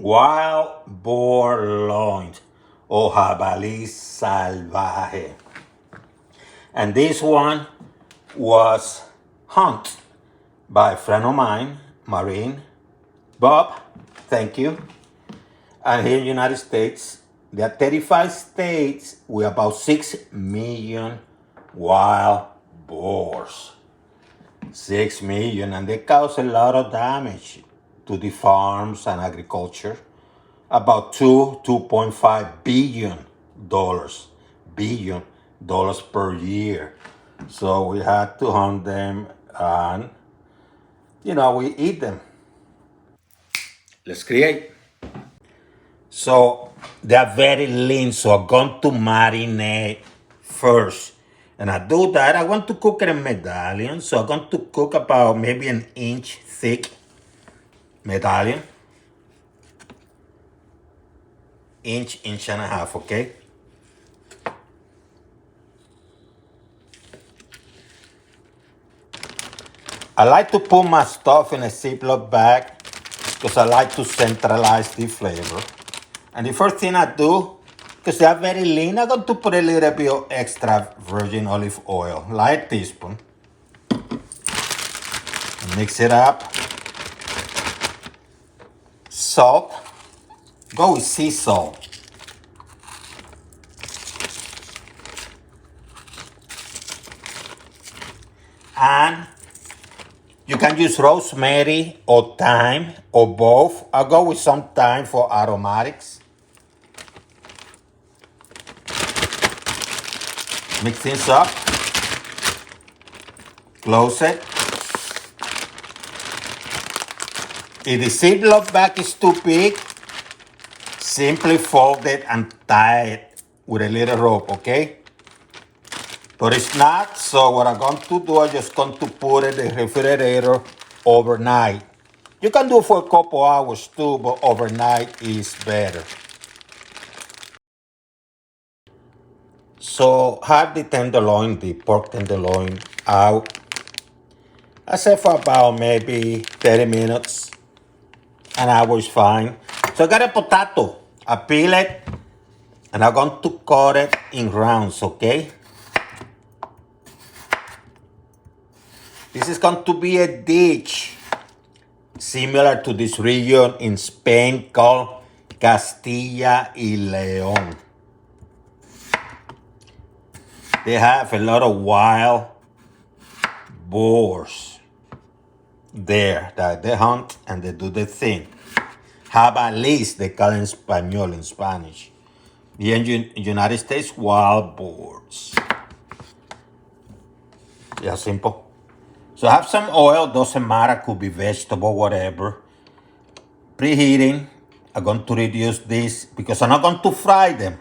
wild boar loins o jabalí salvaje. And this one was hunted by a friend of mine, Marine, Bob, thank you. And here in the United States, there are 35 states with about 6 million wild boars. 6 million, and they cause a lot of damage to the farms and agriculture. About $2.5 billion dollars per year. So we had to hunt them and, we eat them. Let's create. So they are very lean, so I'm going to marinate first. And I do that, I want to cook it in medallions. So I'm going to cook about maybe an inch thick medallion. Inch and a half, okay? I like to put my stuff in a Ziploc bag because I like to centralize the flavor. And the first thing I do, because they are very lean, I'm going to put a little bit of extra virgin olive oil, like a teaspoon. Mix it up. Salt. Go with sea salt. And you can use rosemary or thyme or both. I'll go with some thyme for aromatics. Mix things up. Close it. If the Ziploc bag is too big, simply fold it and tie it with a little rope, okay? But it's not, so what I'm going to do, I'm just going to put it in the refrigerator overnight. You can do it for a couple hours too, but overnight is better. So have the tenderloin, the pork tenderloin out. I say for about maybe 30 minutes. An hour is fine. So I got a potato. I peel it, and I'm going to cut it in rounds, okay? This is going to be a dish similar to this region in Spain called Castilla y León. They have a lot of wild boars there that they hunt and they do their thing. Jabalís, they call in español, in Spanish. Here in the United States, wild boars. Yeah, simple. So I have some oil, doesn't matter, could be vegetable, whatever. Preheating, I'm going to reduce this because I'm not going to fry them.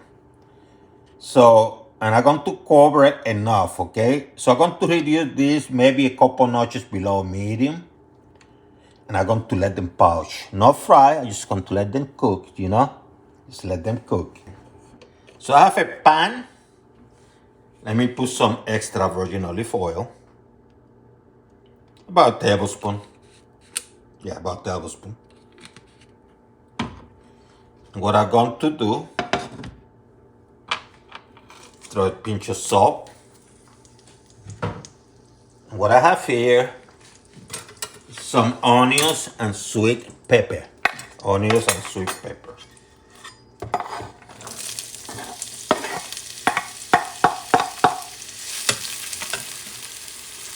So, and I'm going to cover it enough, okay? So I'm going to reduce this maybe a couple notches below medium. And I'm going to let them poach. Not fry, I'm just going to let them cook, Just let them cook. So I have a pan. Let me put some extra virgin olive oil. About a tablespoon. Yeah, about a tablespoon. What I'm going to do, throw a pinch of salt. What I have here, some onions and sweet pepper. Onions and sweet pepper.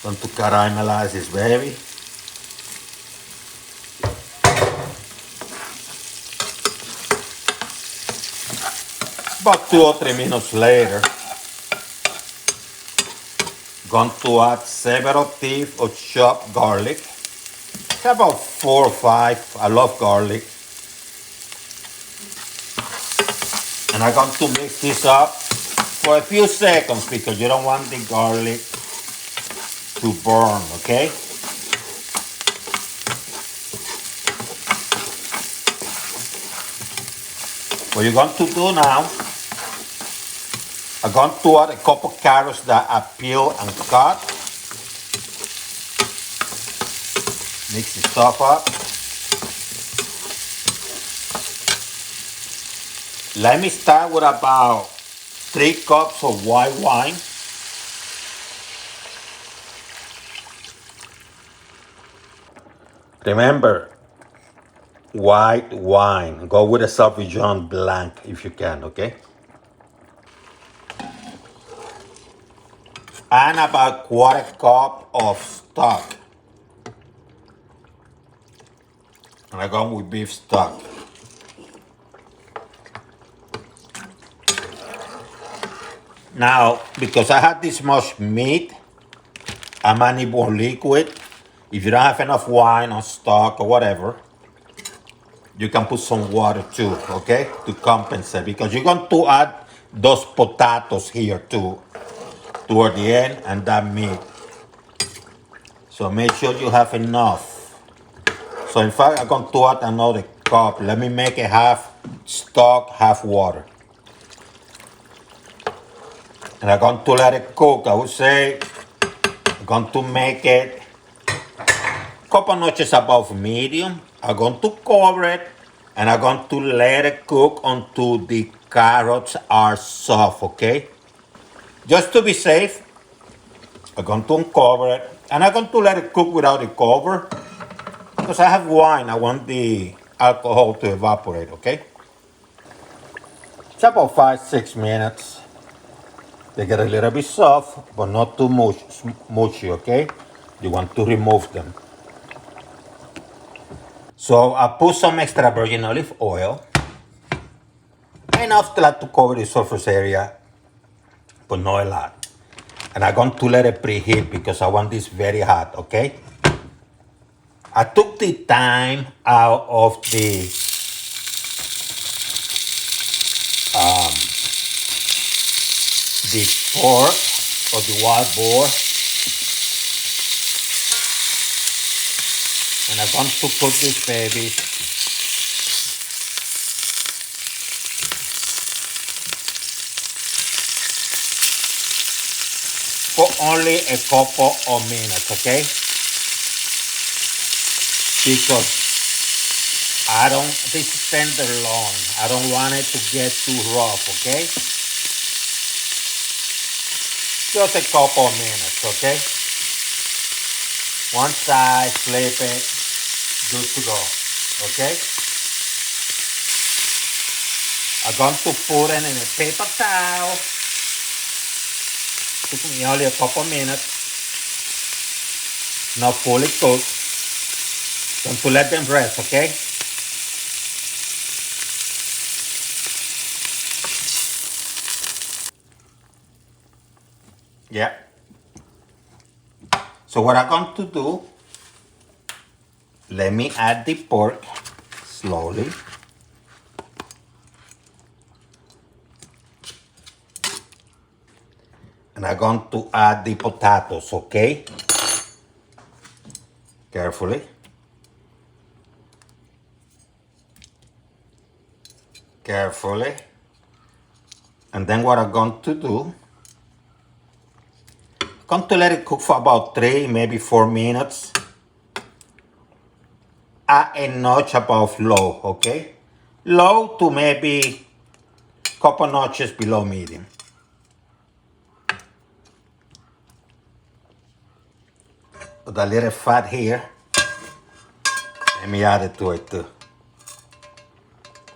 Going to caramelize this baby. About 2 or 3 minutes later, going to add several teeth of chopped garlic. About 4 or 5. I love garlic. And I'm going to mix this up for a few seconds because you don't want the garlic to burn, okay? What you're going to do now, I'm going to add a couple carrots that I peeled and cut. Mix the stuff up. Let me start with about 3 cups of white wine. Remember, white wine. Go with a Sauvignon Blanc if you can, okay? And about 1/4 cup of stock. And I go with beef stock. Now, because I had this much meat, I might need more liquid. If you don't have enough wine or stock or whatever, you can put some water too, okay? To compensate, because you're going to add those potatoes here too, toward the end, and that meat. So make sure you have enough. So in fact, I'm going to add another cup. Let me make it half stock, half water. And I'm going to let it cook. I would say I'm going to make it a couple notches above medium. I'm going to cover it and I'm going to let it cook until the carrots are soft, okay? Just to be safe, I'm going to uncover it and I'm going to let it cook without the cover because I have wine. I want the alcohol to evaporate, okay? It's about 5-6 minutes. They get a little bit soft, but not too mushy, okay? You want to remove them. So I put some extra virgin olive oil. Enough to cover the surface area, but not a lot. And I'm going to let it preheat because I want this very hot, okay? I took the thyme out of the pork or the wild boar. And I'm going to cook this baby for only a couple of minutes, okay? Because this is tenderloin. I don't want it to get too rough, okay? Just a couple of minutes, okay? One side, flip it, good to go, okay? I'm going to put it in a paper towel. Took me only a couple minutes. Not fully cooked. Going to let them rest, okay? Yeah. So what I'm going to do, let me add the pork slowly. And I'm going to add the potatoes, okay? Carefully. Carefully. And then what I'm going to do, I'm going to let it cook for about 3, maybe 4 minutes. At a notch above low, okay? Low to maybe a couple notches below medium. With a little fat here. Let me add it to it too.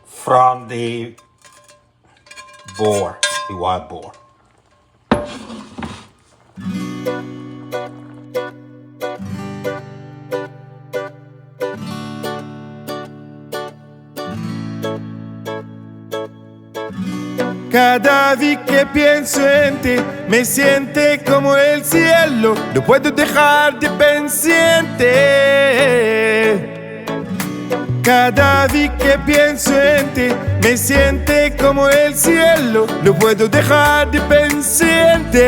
From the boar, the wild boar. Cada vez que pienso en ti, me siente como el cielo. No puedo dejar de pensarte. Cada vez que pienso en ti, me siente como el cielo. No puedo dejar de pensarte.